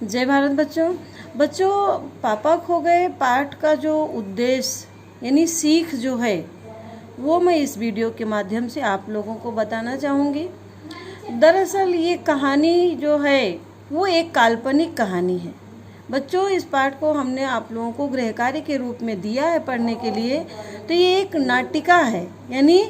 जय भारत बच्चों पापा खो गए पाठ का जो उद्देश्य यानी सीख जो है वो मैं इस वीडियो के माध्यम से आप लोगों को बताना चाहूँगी। दरअसल ये कहानी जो है वो एक काल्पनिक कहानी है। बच्चों इस पाठ को हमने आप लोगों को गृह कार्य के रूप में दिया है पढ़ने के लिए। तो ये एक नाटिका है, यानी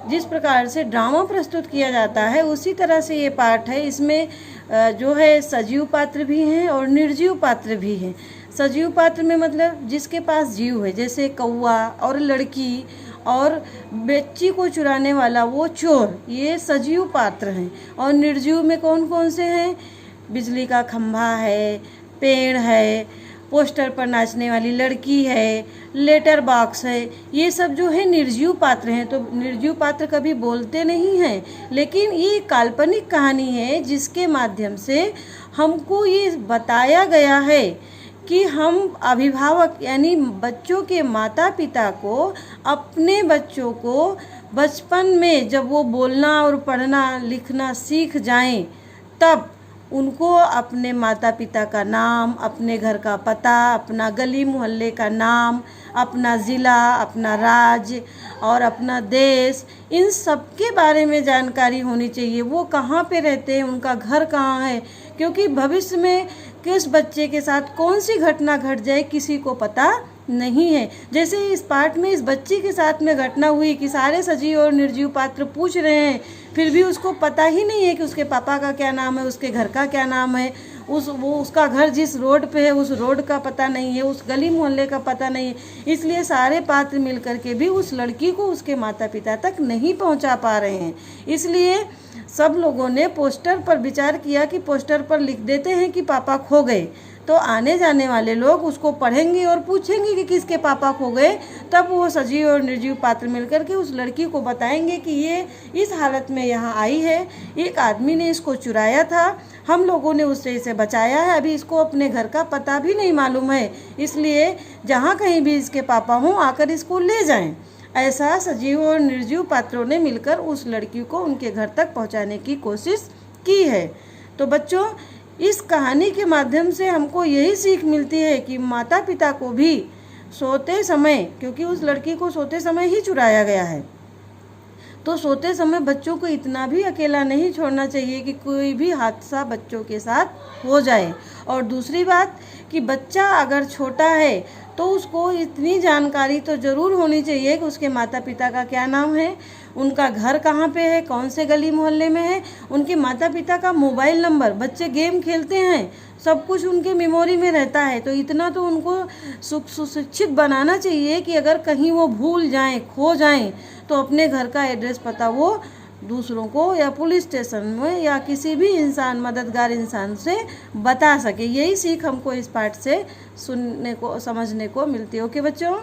जिस प्रकार से ड्रामा प्रस्तुत किया जाता है उसी तरह से ये पाठ है। इसमें जो है सजीव पात्र भी हैं और निर्जीव पात्र भी हैं। सजीव पात्र में मतलब जिसके पास जीव है, जैसे कौवा और लड़की और बच्ची को चुराने वाला वो चोर, ये सजीव पात्र हैं। और निर्जीव में कौन कौन से हैं? बिजली का खंभा है, पेड़ है, पोस्टर पर नाचने वाली लड़की है, लेटर बॉक्स है, ये सब जो है निर्जीव पात्र हैं। तो निर्जीव पात्र कभी बोलते नहीं हैं, लेकिन ये काल्पनिक कहानी है जिसके माध्यम से हमको ये बताया गया है कि हम अभिभावक यानी बच्चों के माता पिता को अपने बच्चों को बचपन में जब वो बोलना और पढ़ना लिखना सीख जाएं, तब उनको अपने माता पिता का नाम, अपने घर का पता, अपना गली मोहल्ले का नाम, अपना ज़िला, अपना राज्य और अपना देश, इन सब के बारे में जानकारी होनी चाहिए। वो कहाँ पे रहते हैं, उनका घर कहाँ है, क्योंकि भविष्य में किस बच्चे के साथ कौन सी घटना घट जाए किसी को पता नहीं है। जैसे इस पाठ में इस बच्ची के साथ में घटना हुई कि सारे सजीव और निर्जीव पात्र पूछ रहे हैं, फिर भी उसको पता ही नहीं है कि उसके पापा का क्या नाम है, उसके घर का क्या नाम है, उसका घर जिस रोड पे है उस रोड का पता नहीं है, उस गली मोहल्ले का पता नहीं है। इसलिए सारे पात्र मिल करके भी उस लड़की को उसके माता पिता तक नहीं पहुंचा पा रहे हैं। इसलिए सब लोगों ने पोस्टर पर विचार किया कि पोस्टर पर लिख देते हैं कि पापा खो गए, तो आने जाने वाले लोग उसको पढ़ेंगे और पूछेंगे कि किसके पापा खो गए। तब वो सजीव और निर्जीव पात्र मिलकर के उस लड़की को बताएंगे कि ये इस हालत में यहाँ आई है, एक आदमी ने इसको चुराया था, हम लोगों ने उससे इसे बचाया है, अभी इसको अपने घर का पता भी नहीं मालूम है, इसलिए जहाँ कहीं भी इसके पापा हों आकर इसको ले जाएं। ऐसा सजीव और निर्जीव पात्रों ने मिलकर उस लड़की को उनके घर तक पहुँचाने की कोशिश की है। तो बच्चों इस कहानी के माध्यम से हमको यही सीख मिलती है कि माता पिता को भी सोते समय, क्योंकि उस लड़की को सोते समय ही चुराया गया है, तो सोते समय बच्चों को इतना भी अकेला नहीं छोड़ना चाहिए कि कोई भी हादसा बच्चों के साथ हो जाए। और दूसरी बात कि बच्चा अगर छोटा है तो उसको इतनी जानकारी तो ज़रूर होनी चाहिए कि उसके माता पिता का क्या नाम है, उनका घर कहाँ पे है, कौन से गली मोहल्ले में है, उनके माता पिता का मोबाइल नंबर। बच्चे गेम खेलते हैं, सब कुछ उनके मेमोरी में रहता है, तो इतना तो उनको सुशिक्षित बनाना चाहिए कि अगर कहीं वो भूल जाएं, खो जाएं, तो अपने घर का एड्रेस पता वो दूसरों को या पुलिस स्टेशन में या किसी भी इंसान, मददगार इंसान से बता सके। यही सीख हमको इस पाठ से सुनने को, समझने को मिलती है। ओके बच्चों।